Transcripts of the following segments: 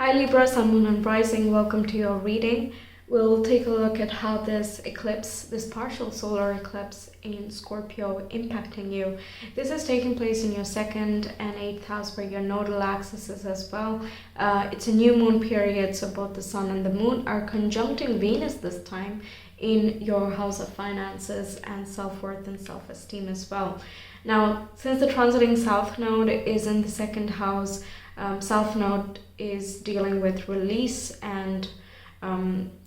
Hi Libra, Sun, Moon and Rising, welcome to your reading. We'll take a look at how this eclipse, this partial solar eclipse in Scorpio impacting you. This is taking place in your 2nd and 8th house where your nodal axis is as well. It's a new moon period, so both the Sun and the Moon are conjuncting Venus this time in your house of finances and self-worth and self-esteem as well. Now, since the transiting South Node is in the 2nd house, South Node is dealing with release and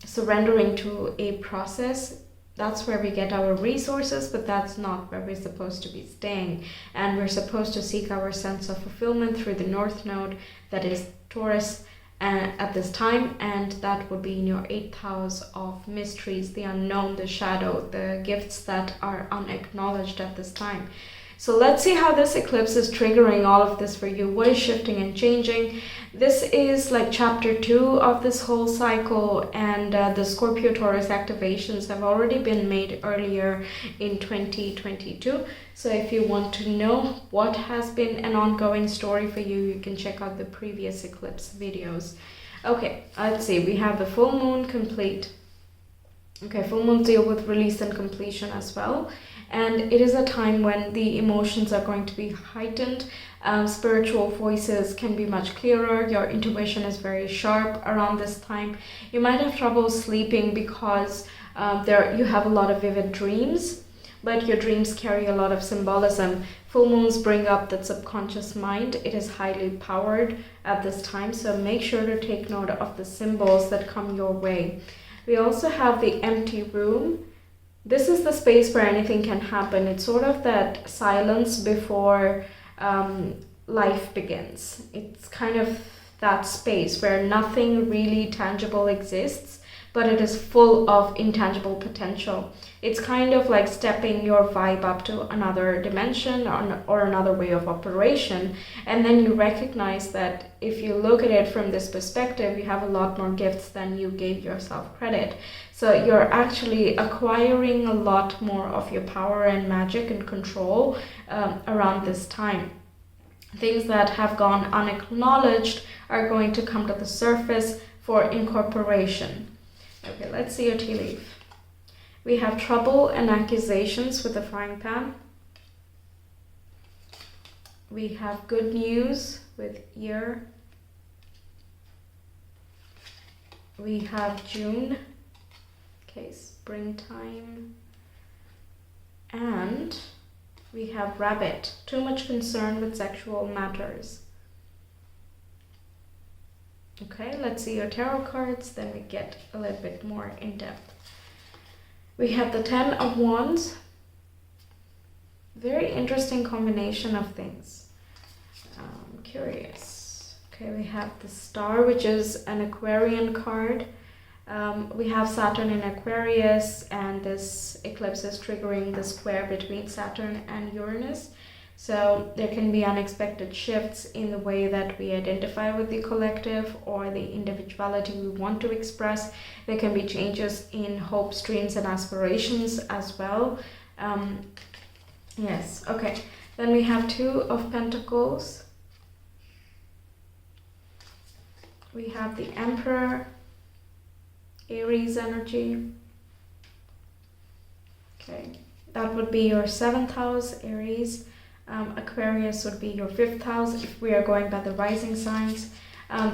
surrendering to a process. That's where we get our resources, but that's not where we're supposed to be staying. And we're supposed to seek our sense of fulfillment through the North Node, that is Taurus, at this time, and that would be in your 8th house of mysteries, the unknown, the shadow, the gifts that are unacknowledged at this time. So let's see how this eclipse is triggering all of this for you. What is shifting and changing? This is like chapter 2 of this whole cycle, and the Scorpio Taurus activations have already been made earlier in 2022. So if you want to know what has been an ongoing story for you, you can check out the previous eclipse videos. Okay, let's see. We have the full moon complete. Okay, full moons deal with release and completion as well. And it is a time when the emotions are going to be heightened. Spiritual voices can be much clearer. Your intuition is very sharp around this time. You might have trouble sleeping because you have a lot of vivid dreams, but your dreams carry a lot of symbolism. Full moons bring up that subconscious mind. It is highly powered at this time, so make sure to take note of the symbols that come your way. We also have the empty room. This is the space where anything can happen. It's sort of that silence before life begins. It's kind of that space where nothing really tangible exists, but it is full of intangible potential. It's kind of like stepping your vibe up to another dimension or another way of operation. And then you recognize that if you look at it from this perspective, you have a lot more gifts than you gave yourself credit. So you're actually acquiring a lot more of your power and magic and control around this time. Things that have gone unacknowledged are going to come to the surface for incorporation. Okay, let's see your tea leaf. We have trouble and accusations with the frying pan. We have good news with year. We have June. Okay, springtime. And we have rabbit. Too much concern with sexual matters. Okay, let's see your tarot cards, then we get a little bit more in depth. We have the 10 of Wands. Very interesting combination of things. I'm curious. Okay, we have the Star, which is an Aquarian card. We have Saturn in Aquarius, and this eclipse is triggering the square between Saturn and Uranus. So there can be unexpected shifts in the way that we identify with the collective or the individuality we want to express. There can be changes in hopes, dreams, and aspirations as well. Yes, okay. Then we have 2 of Pentacles. We have the Emperor, Aries energy. Okay, that would be your 7th house, Aries. Aquarius would be your 5th house if we are going by the rising signs.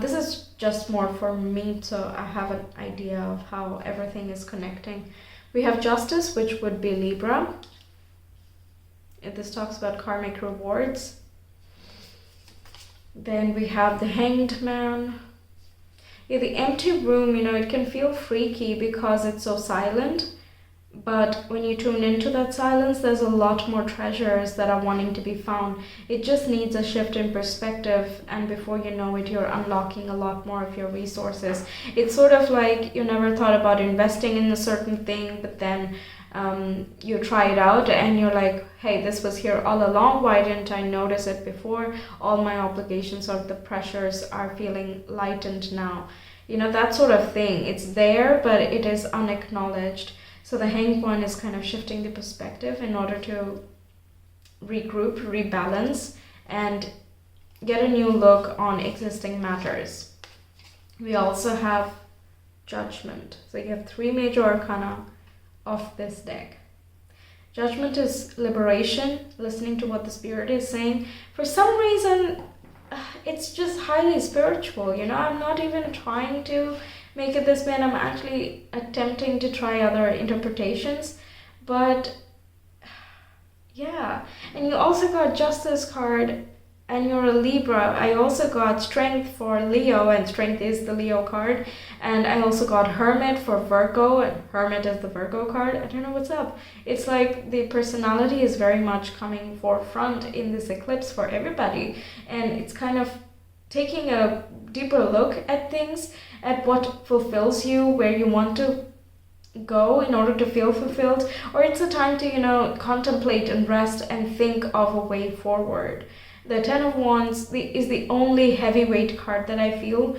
This is just more for me, so I have an idea of how everything is connecting. We have Justice, which would be Libra. This talks about karmic rewards. Then we have the Hanged Man. Yeah, the empty room, it can feel freaky because it's so silent. But when you tune into that silence, there's a lot more treasures that are wanting to be found. It just needs a shift in perspective, and before you know it, you're unlocking a lot more of your resources. It's sort of like you never thought about investing in a certain thing, but then you try it out and you're like, hey, this was here all along. Why didn't I notice it before? All my obligations or the pressures are feeling lightened now. That sort of thing. It's there, but it is unacknowledged. So the Hanged One is kind of shifting the perspective in order to regroup, rebalance, and get a new look on existing matters. We also have Judgment. So you have 3 major arcana of this deck. Judgment is liberation, listening to what the spirit is saying. For some reason, it's just highly spiritual, you know. I'm not even trying to make it this way, and I'm actually attempting to try other interpretations. But yeah, and you also got Justice card, and you're a Libra. I also got Strength for Leo, and Strength is the Leo card. And I also got Hermit for Virgo, and Hermit is the Virgo card. I don't know what's up. It's like the personality is very much coming forefront in this eclipse for everybody. And it's kind of taking a deeper look at things, at what fulfills you, where you want to go in order to feel fulfilled. Or it's a time to, you know, contemplate and rest and think of a way forward. The Ten of Wands is the only heavyweight card that I feel.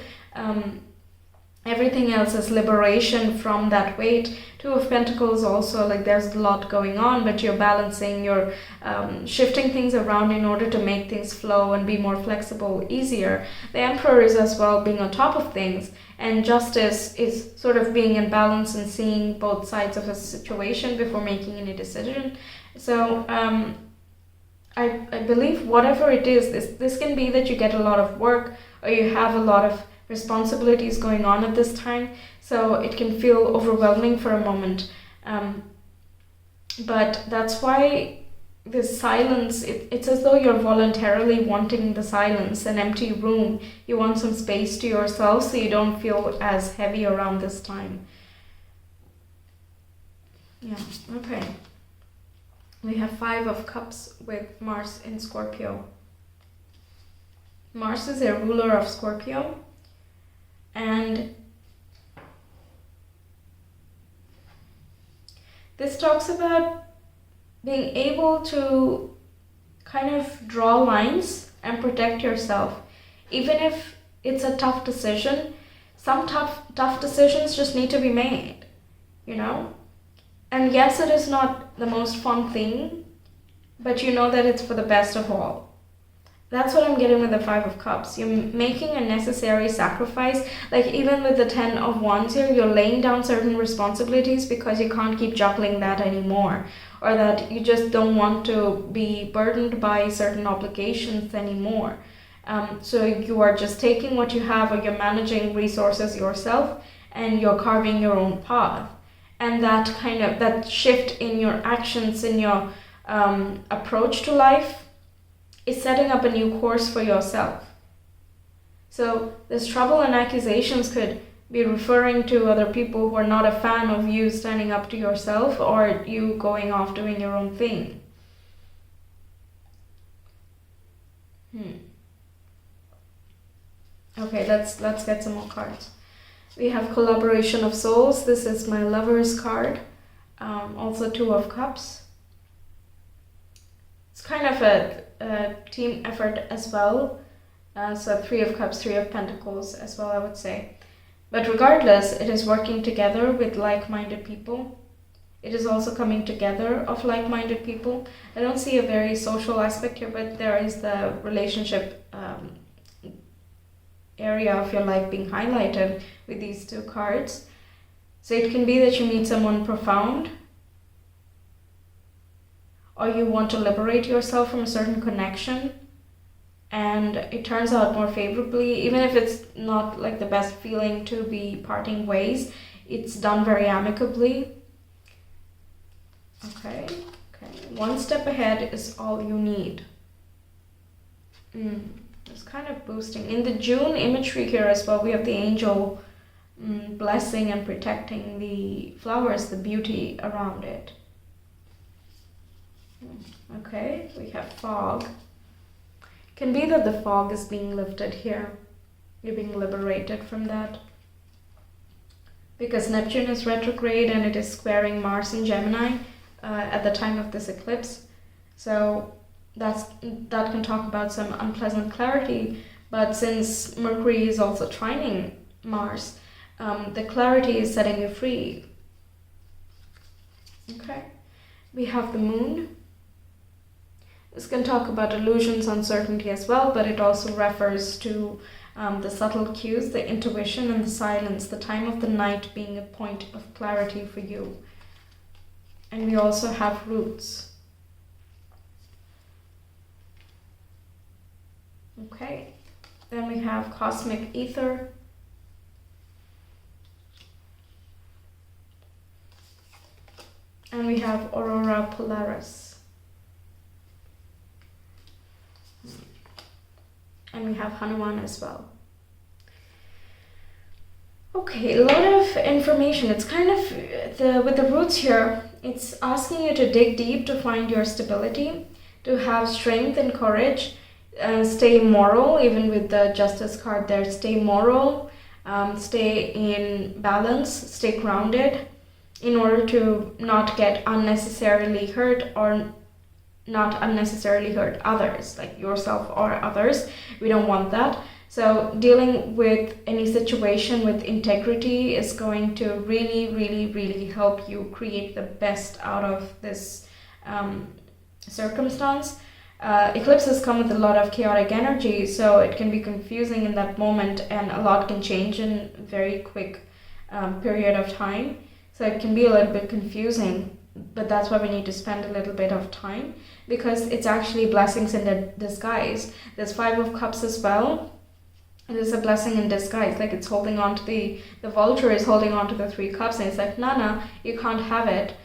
Everything else is liberation from that weight. Two of Pentacles also, like there's a lot going on, but you're balancing, you're shifting things around in order to make things flow and be more flexible, easier. The Emperor is as well being on top of things, and Justice is sort of being in balance and seeing both sides of a situation before making any decision. So I believe whatever it is, this can be that you get a lot of work, or you have a lot of responsibilities going on at this time, so it can feel overwhelming for a moment. But that's why this silence, it's as though you're voluntarily wanting the silence, an empty room. You want some space to yourself so you don't feel as heavy around this time. Yeah, okay. We have 5 of Cups with Mars in Scorpio. Mars is a ruler of Scorpio, and this talks about being able to kind of draw lines and protect yourself. Even if it's a tough decision, some tough decisions just need to be made, you know? And yes, it is not the most fun thing, but you know that it's for the best of all. That's what I'm getting with the 5 of Cups. You're making a necessary sacrifice. Like even with the 10 of Wands here, you're laying down certain responsibilities because you can't keep juggling that anymore. Or that you just don't want to be burdened by certain obligations anymore. So you are just taking what you have, or you're managing resources yourself, and you're carving your own path. And that shift in your actions, in your approach to life, is setting up a new course for yourself. So this trouble and accusations could be referring to other people who are not a fan of you standing up to yourself, or you going off doing your own thing. Okay, let's get some more cards. We have Collaboration of Souls. This is my Lover's card. Also 2 of Cups. It's kind of a team effort as well. So 3 of Cups, 3 of Pentacles as well, I would say. But regardless, it is working together with like-minded people. It is also coming together of like-minded people. I don't see a very social aspect here, but there is the relationship area of your life being highlighted with these 2 cards. So it can be that you meet someone profound, or you want to liberate yourself from a certain connection, and it turns out more favorably. Even if it's not like the best feeling to be parting ways, it's done very amicably. Okay. One step ahead is all you need. It's kind of boosting. In the June imagery here as well, we have the angel blessing and protecting the flowers, the beauty around it. Okay, we have fog. Can be that the fog is being lifted here. You're being liberated from that. Because Neptune is retrograde and it is squaring Mars in Gemini at the time of this eclipse. So that can talk about some unpleasant clarity. But since Mercury is also trining Mars, the clarity is setting you free. Okay, we have the moon. This can talk about illusions, uncertainty as well, but it also refers to the subtle cues, the intuition and the silence, the time of the night being a point of clarity for you. And we also have roots. Okay, then we have cosmic ether. And we have Aurora Polaris. And we have Hanuman as well. Okay, a lot of information. It's kind of, with the roots here, it's asking you to dig deep to find your stability, to have strength and courage, stay moral, even with the Justice card there, stay moral, stay in balance, stay grounded, in order to not get unnecessarily hurt or not unnecessarily hurt others, like yourself or others. We don't want that. So dealing with any situation with integrity is going to really, really, really help you create the best out of this circumstance. Eclipses come with a lot of chaotic energy, so it can be confusing in that moment, and a lot can change in a very quick period of time. So it can be a little bit confusing, but that's why we need to spend a little bit of time, because it's actually blessings in disguise. There's 5 of Cups as well. It is a blessing in disguise, like it's holding on to the vulture is holding on to the 3 cups, and it's like, Nana, you can't have it.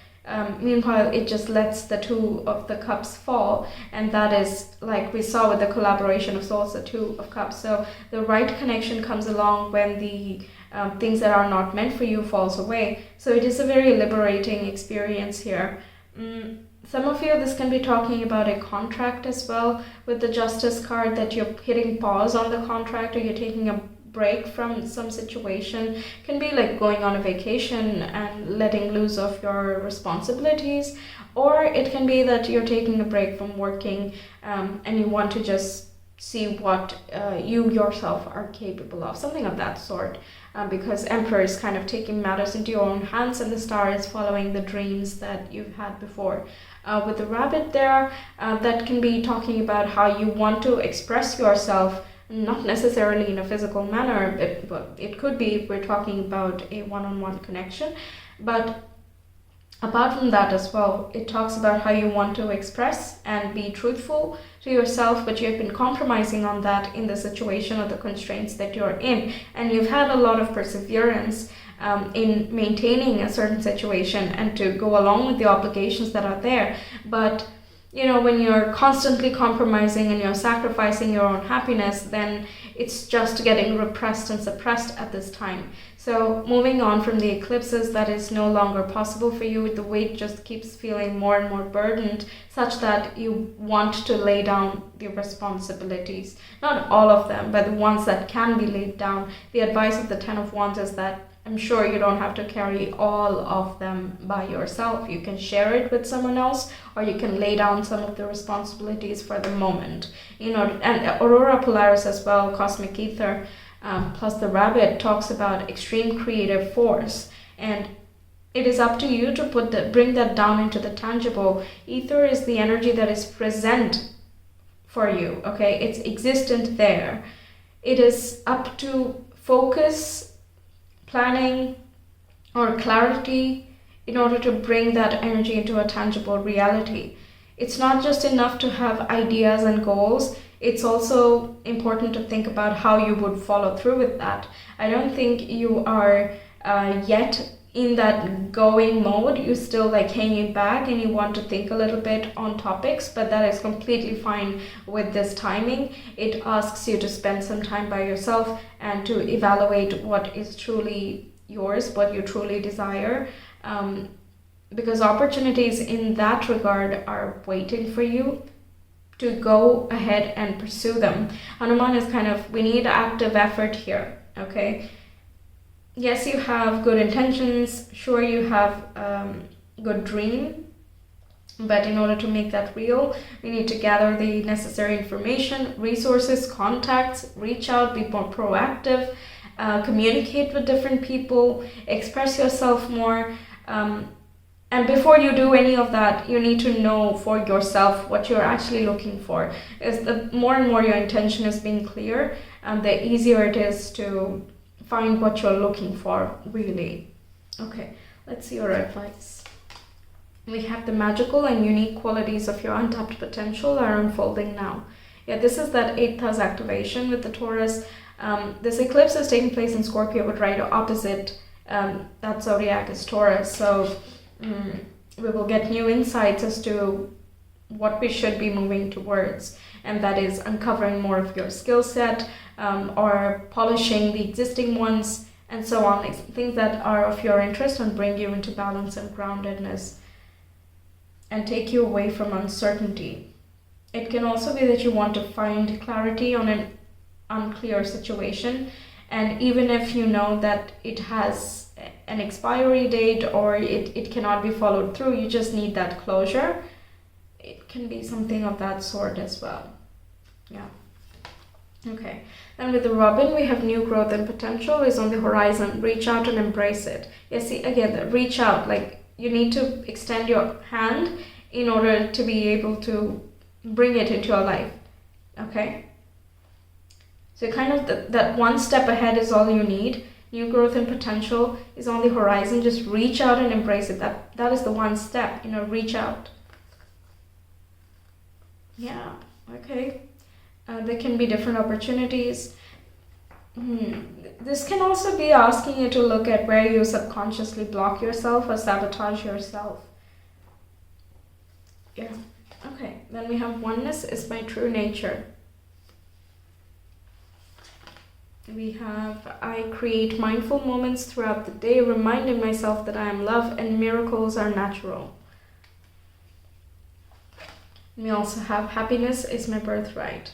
Meanwhile, it just lets the 2 of the cups fall, and that is, like we saw with the collaboration of souls, the 2 of cups. So the right connection comes along when the things that are not meant for you falls away. So it is a very liberating experience here. Some of you, this can be talking about a contract as well with the Justice card, that you're hitting pause on the contract, or you're taking a break from some situation. Can be like going on a vacation and letting loose of your responsibilities, or it can be that you're taking a break from working and you want to just see what you yourself are capable of, something of that sort, because Emperor is kind of taking matters into your own hands, and the Star is following the dreams that you've had before. With the Rabbit there, that can be talking about how you want to express yourself, not necessarily in a physical manner, but it could be if we're talking about a one-on-one connection. But apart from that as well, it talks about how you want to express and be truthful to yourself, but you've been compromising on that in the situation or the constraints that you're in, and you've had a lot of perseverance in maintaining a certain situation and to go along with the obligations that are there. But you know, when you're constantly compromising and you're sacrificing your own happiness, then it's just getting repressed and suppressed at this time. So moving on from the eclipses, that is no longer possible for you. The weight just keeps feeling more and more burdened, such that you want to lay down the responsibilities. Not all of them, but the ones that can be laid down. The advice of the 10 of Wands is that I'm sure you don't have to carry all of them by yourself. You can share it with someone else, or you can lay down some of the responsibilities for the moment. You know, and Aurora Polaris as well, Cosmic Ether, plus the Rabbit talks about extreme creative force, and it is up to you to bring that down into the tangible. Ether is the energy that is present for you. Okay, it's existent there. It is up to focus, planning, or clarity in order to bring that energy into a tangible reality. It's not just enough to have ideas and goals. It's also important to think about how you would follow through with that. I don't think you are yet in that going mode. You're still like hanging back and you want to think a little bit on topics, but that is completely fine with this timing. It asks you to spend some time by yourself and to evaluate what is truly yours, what you truly desire, because opportunities in that regard are waiting for you to go ahead and pursue them. Hanuman is kind of, we need active effort here, okay? Yes, you have good intentions, sure you have good dream, but in order to make that real, we need to gather the necessary information, resources, contacts, reach out, be more proactive, communicate with different people, express yourself more, and before you do any of that, you need to know for yourself what you're actually looking for. Is the more and more your intention is being clear, the easier it is to find what you're looking for, really. Okay, let's see your advice. We have the magical and unique qualities of your untapped potential are unfolding now. Yeah, this is that 8th house activation with the Taurus. This eclipse is taking place in Scorpio, but right opposite that zodiac is Taurus. So we will get new insights as to what we should be moving towards, and that is uncovering more of your skill set, or polishing the existing ones, and so on. Like things that are of your interest and bring you into balance and groundedness and take you away from uncertainty. It can also be that you want to find clarity on an unclear situation, and even if you know that it has an expiry date or it cannot be followed through, you just need that closure. It can be something of that sort as well. Yeah. Okay. Then with the Robin, we have new growth and potential is on the horizon. Reach out and embrace it. Yeah, see, again, reach out. Like, you need to extend your hand in order to be able to bring it into your life. Okay? So kind of that one step ahead is all you need. New growth and potential is on the horizon. Just reach out and embrace it. That is the one step, reach out. Yeah, okay. There can be different opportunities. This can also be asking you to look at where you subconsciously block yourself or sabotage yourself. Yeah, okay. Then we have oneness is my true nature. We have I create mindful moments throughout the day, reminding myself that I am love and miracles are natural. We also have happiness is my birthright.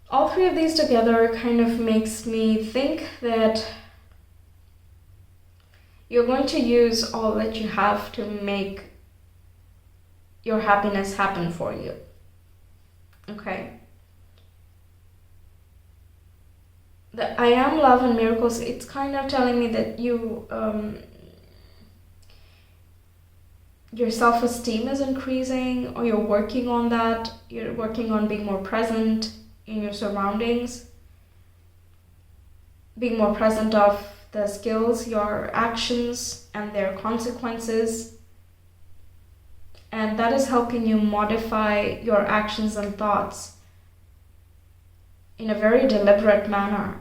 All three of these together kind of makes me think that you're going to use all that you have to make your happiness happen for you. Okay? The I am love and miracles, it's kind of telling me that your self-esteem is increasing, or you're working on that. You're working on being more present in your surroundings, being more present of the skills, your actions, and their consequences. And that is helping you modify your actions and thoughts in a very deliberate manner.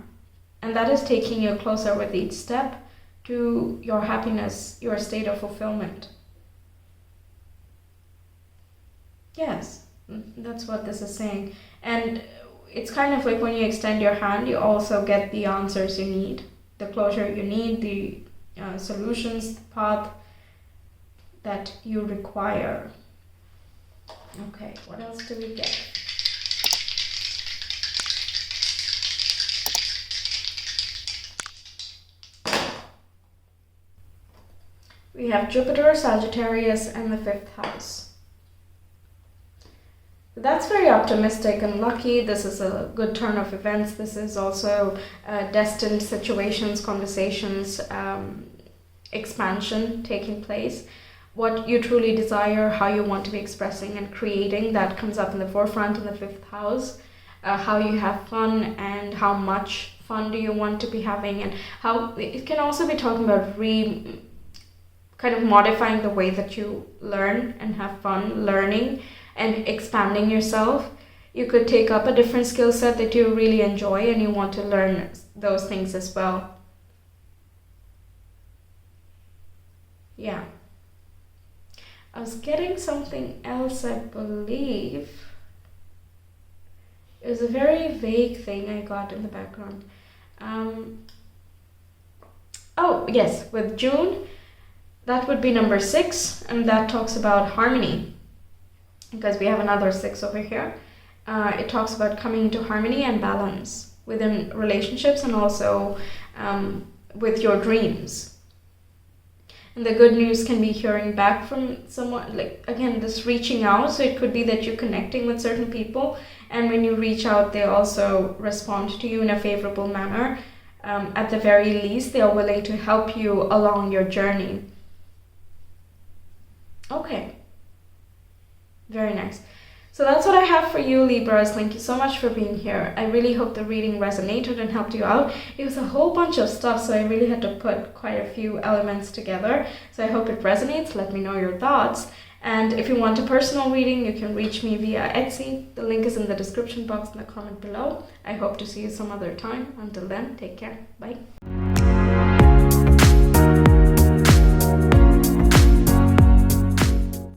And that is taking you closer with each step to your happiness, your state of fulfillment. Yes, that's what this is saying. And it's kind of like when you extend your hand, you also get the answers you need, the closure you need, the solutions, the path that you require. Okay, what else do we get? We have Jupiter, Sagittarius, and the 5th house. That's very optimistic and lucky. This is a good turn of events. This is also destined situations, conversations, expansion taking place. What you truly desire, how you want to be expressing and creating, that comes up in the forefront in the 5th house. How you have fun and how much fun do you want to be having, and how it can also be talking about kind of modifying the way that you learn and have fun learning and expanding yourself. You could take up a different skill set that you really enjoy and you want to learn those things as well. Yeah. I was getting something else, I believe. It was a very vague thing I got in the background. Oh, yes, with June, that would be number 6, and that talks about harmony. Because we have another 6 over here. It talks about coming into harmony and balance within relationships and also with your dreams. And the good news can be hearing back from someone, like, again, this reaching out. So it could be that you're connecting with certain people, and when you reach out, they also respond to you in a favorable manner. At the very least, they are willing to help you along your journey. Okay. Very nice. So that's what I have for you, Libras. Thank you so much for being here. I really hope the reading resonated and helped you out. It was a whole bunch of stuff, so I really had to put quite a few elements together. So I hope it resonates. Let me know your thoughts. And if you want a personal reading, you can reach me via Etsy. The link is in the description box in the comment below. I hope to see you some other time. Until then, take care. Bye.